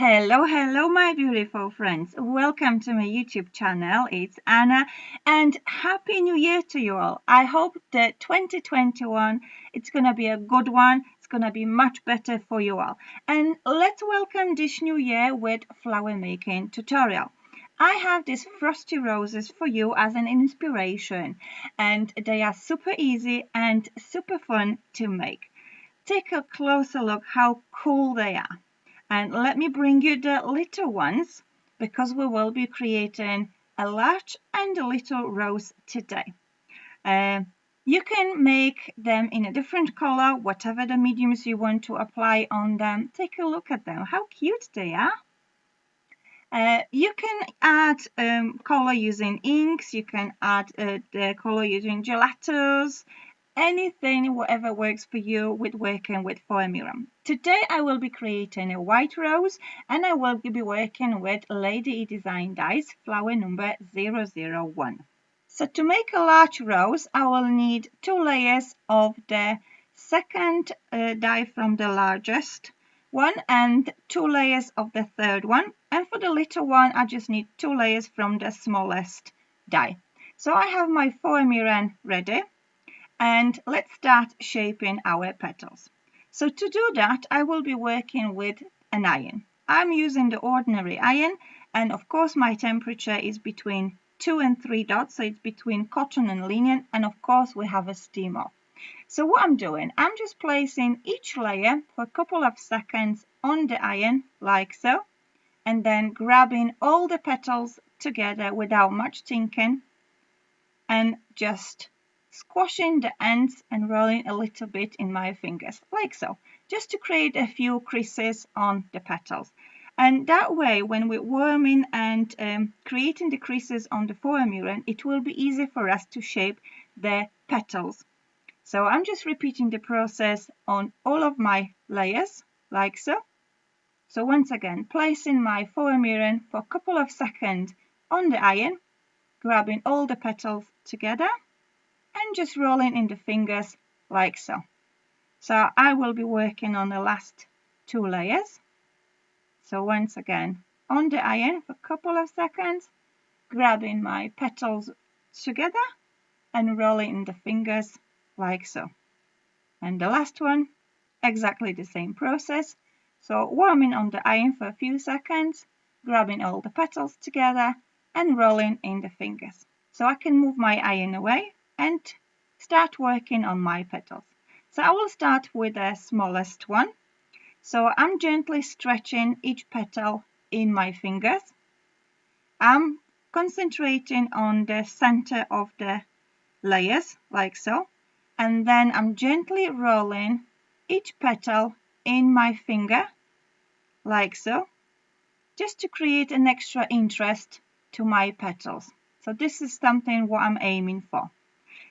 Hello, my beautiful friends. Welcome to my YouTube channel. It's Anna, and Happy New Year to you all. I hope that 2021 it's gonna be a good one. It's gonna be much better for you all. And let's welcome this new year with flower making tutorial. I have these frosty roses for you as an inspiration, and they are super easy and super fun to make. Take a closer look how cool they are. And let me bring you the little ones because we will be creating a large and a little rose today. You can make them in a different color, whatever the mediums you want to apply on them. Take a look at them, how cute they are. You can add color using inks, you can add the color using gelatos, anything, whatever works for you with working with Foamiran. Today I will be creating a white rose and I will be working with Lady E Design dies, flower number 001. So to make a large rose, I will need 2 layers of the second die from the largest one and 2 layers of the third one. And for the little one, I just need 2 layers from the smallest die. So I have my Foamiran ready. And let's start shaping our petals. So to do that, I will be working with an iron. I'm using the ordinary iron, and of course my temperature is between 2 and 3 dots, so it's between cotton and linen, and of course we have a steamer. So what I'm doing, I'm just placing each layer for a couple of seconds on the iron, like so, and then grabbing all the petals together without much thinking, and just squashing the ends and rolling a little bit in my fingers, like so, just to create a few creases on the petals. And that way, when we're warming and creating the creases on the Foamiran, it will be easy for us to shape the petals. So I'm just repeating the process on all of my layers, like so. So once again, placing my Foamiran for a couple of seconds on the iron, grabbing all the petals together, and just rolling in the fingers like so. So I will be working on the last 2 layers. So once again, on the iron for a couple of seconds, grabbing my petals together and rolling in the fingers like so. And the last one, exactly the same process. So warming on the iron for a few seconds, grabbing all the petals together and rolling in the fingers. So I can move my iron away and start working on my petals. So I will start with the smallest one. So I'm gently stretching each petal in my fingers. I'm concentrating on the center of the layers, like so. And then I'm gently rolling each petal in my finger, like so, just to create an extra interest to my petals. So this is something what I'm aiming for.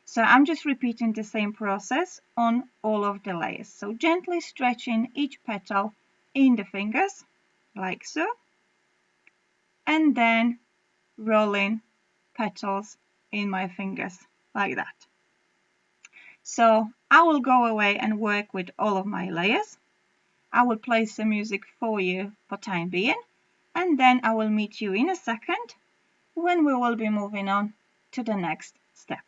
So I'm just repeating the same process on all of the layers. So gently stretching each petal in the fingers, like so, and then rolling petals in my fingers, like that. So I will go away and work with all of my layers. I will play some music for you for time being, and then I will meet you in a second when we will be moving on to the next step.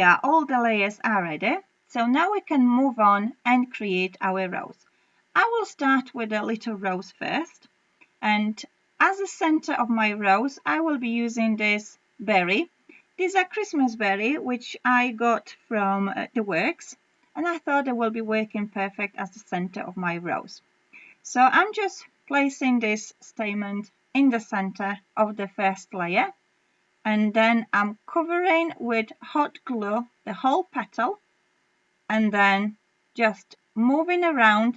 are, all the layers are ready. So now we can move on and create our rose. I will start with a little rose first, and as the center of my rose I will be using this berry. These are Christmas berry which I got from the works, and I thought it will be working perfect as the center of my rose. So I'm just placing this stamen in the center of the first layer, and then I'm covering with hot glue the whole petal, and then just moving around,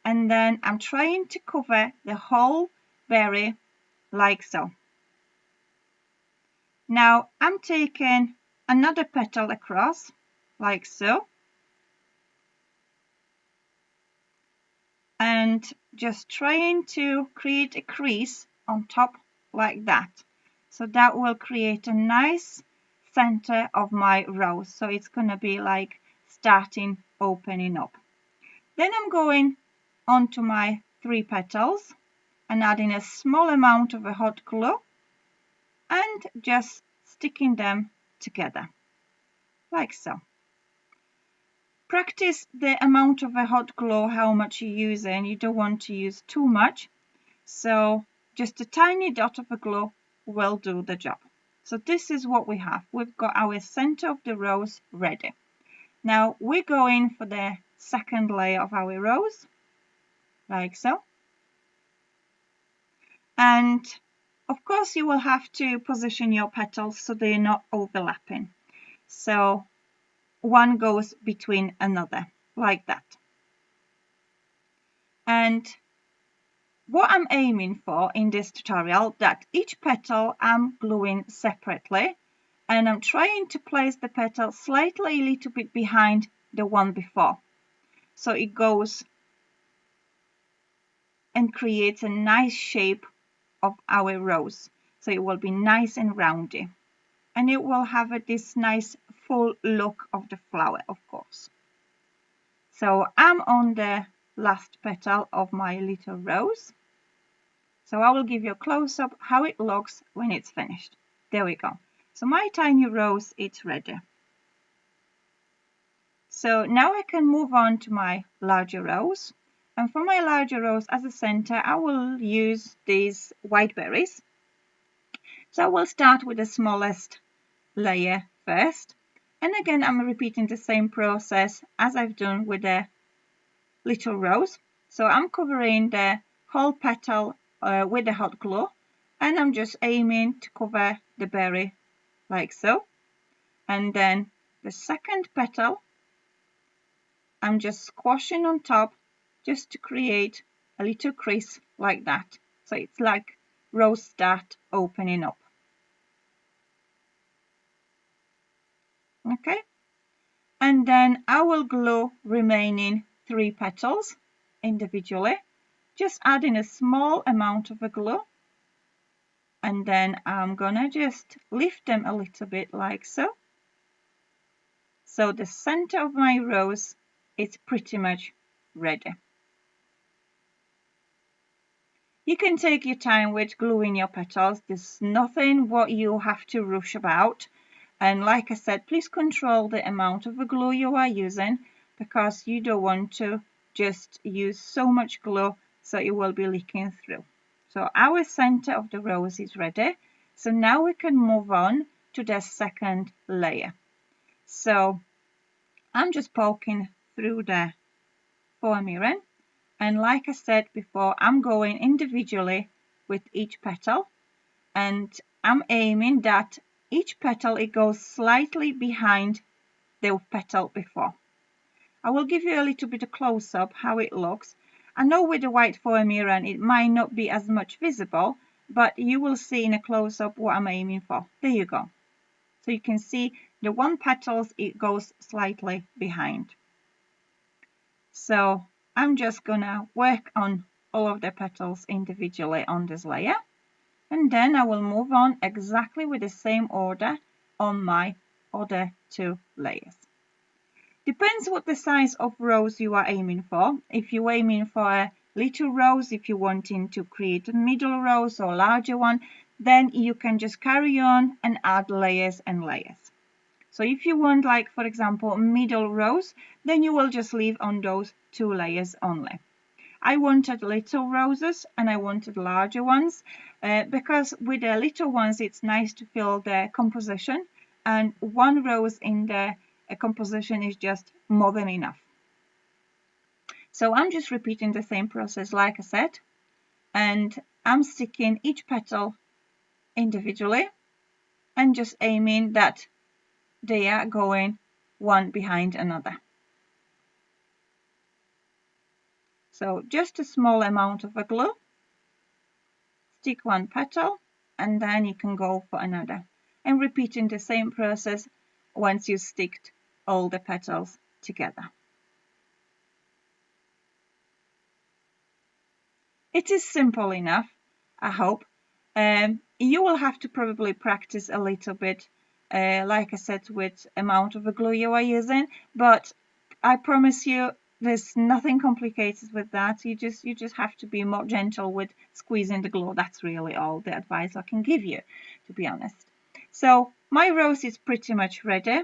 and then I'm trying to cover the whole berry like so. Now I'm taking another petal across like so, and just trying to create a crease on top like that. So that will create a nice center of my rose. So it's going to be like starting opening up. Then I'm going onto my 3 petals and adding a small amount of a hot glue and just sticking them together like so. Practice the amount of a hot glue, how much you use, and you don't want to use too much. So just a tiny dot of a glue will do the job. So this is what we have. We've got our center of the rose ready. Now we're going for the second layer of our rose, like so. And of course you will have to position your petals so they're not overlapping. So one goes between another, like that. And what I'm aiming for in this tutorial, that each petal I'm gluing separately, and I'm trying to place the petal slightly a little bit behind the one before. So it goes and creates a nice shape of our rose. So it will be nice and roundy. And it will have this nice full look of the flower, of course. So I'm on the last petal of my little rose. So I will give you a close-up how it looks when it's finished. There we go. So my tiny rose is ready. So now I can move on to my larger rose. And for my larger rose as a center, I will use these white berries. So I will start with the smallest layer first. And again, I'm repeating the same process as I've done with the little rose. So I'm covering the whole petal with the hot glue, and I'm just aiming to cover the berry like so. And then the second petal, I'm just squashing on top just to create a little crease like that. So it's like rose start opening up. Okay. And then I will glue remaining 3 petals individually, just adding a small amount of a glue, and then I'm gonna just lift them a little bit like so. So the center of my rose is pretty much ready. You can take your time with gluing your petals. There's nothing what you have to rush about. And like I said, please control the amount of the glue you are using, because you don't want to just use so much glue so it will be leaking through. So our center of the rose is ready. So now we can move on to the second layer. So I'm just poking through the Foamiran, and like I said before, I'm going individually with each petal, and I'm aiming that each petal it goes slightly behind the petal before. I will give you a little bit of close-up how it looks. I know with the white Foamiran it might not be as much visible, but you will see in a close-up what I'm aiming for. There you go. So you can see the one petals it goes slightly behind. So I'm just gonna work on all of the petals individually on this layer, and then I will move on exactly with the same order on my other 2 layers. Depends what the size of rose you are aiming for. If you're aiming for a little rose, if you're wanting to create a middle rose or larger one, then you can just carry on and add layers and layers. So if you want, like, for example, middle rows, then you will just leave on those 2 layers only. I wanted little roses and I wanted larger ones because with the little ones it's nice to feel the composition, and 1 rose in the composition is just more than enough. So I'm just repeating the same process like I said, and I'm sticking each petal individually and just aiming that they are going one behind another. So just a small amount of a glue, stick 1 petal, and then you can go for another, and repeating the same process once you stick all the petals together. It is simple enough, I hope. You will have to probably practice a little bit, like I said, with amount of glue you are using, but I promise you there's nothing complicated with that. You just have to be more gentle with squeezing the glue. That's really all the advice I can give you, to be honest. So my rose is pretty much ready.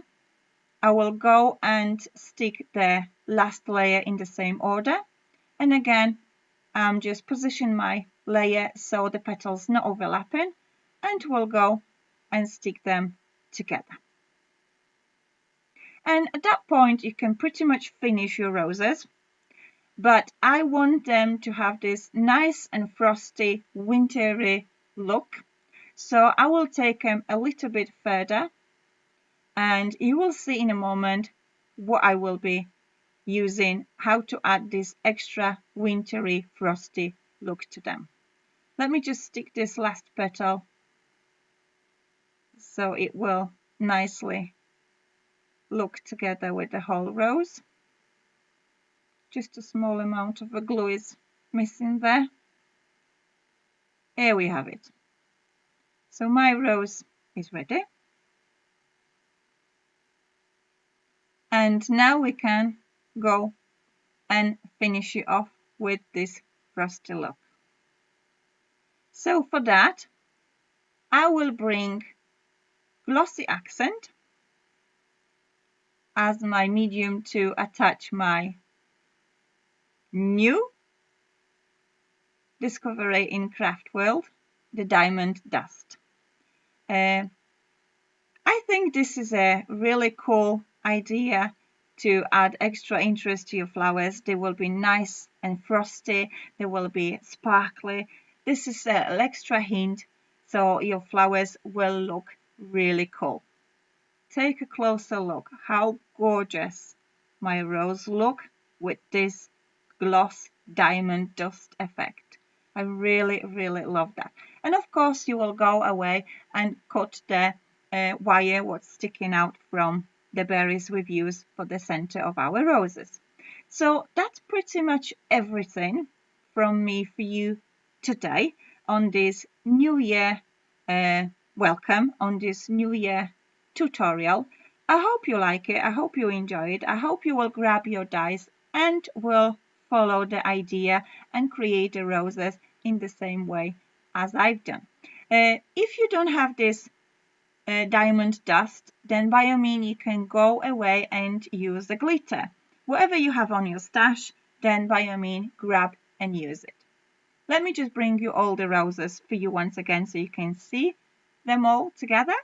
I will go and stick the last layer in the same order, and again just position my layer so the petals not overlapping, and we'll go and stick them together. And at that point you can pretty much finish your roses, but I want them to have this nice and frosty wintry look, so I will take them a little bit further, and you will see in a moment what I will be using, how to add this extra wintry frosty look to them. Let me just stick this last petal so it will nicely look together with the whole rose. Just a small amount of the glue is missing there. Here we have it. So my rose is ready. And now we can go and finish it off with this frosty look. So for that, I will bring Glossy Accent as my medium to attach my new discovery in craft world, the diamond dust. I think this is a really cool idea to add extra interest to your flowers. They will be nice and frosty, they will be sparkly. This is an extra hint, so your flowers will look really cool. Take a closer look how gorgeous my rose look with this gloss diamond dust effect. I really love that. And of course you will go away and cut the wire what's sticking out from the berries we've used for the center of our roses. So that's pretty much everything from me for you today on this new year welcome, on this new year tutorial. I hope you like it. I hope you enjoy it. I hope you will grab your dies and will follow the idea and create the roses in the same way as I've done. If you don't have this diamond dust, then by all means you can go away and use the glitter. Whatever you have on your stash, then by all means grab and use it. Let me just bring you all the roses for you once again so you can see them all together.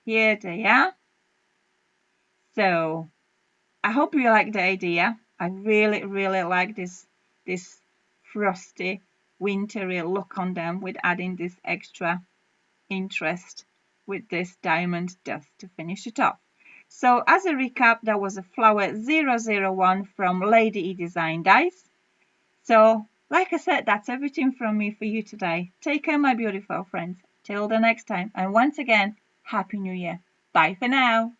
Here they are. So I hope you like the idea. I really like this frosty wintry look on them with adding this extra interest with this diamond dust to finish it off. So as a recap, that was a flower 001 from Lady E Design Dies. So like I said, that's everything from me for you today. Take care, my beautiful friends. Till the next time, and once again, Happy New Year. Bye for now.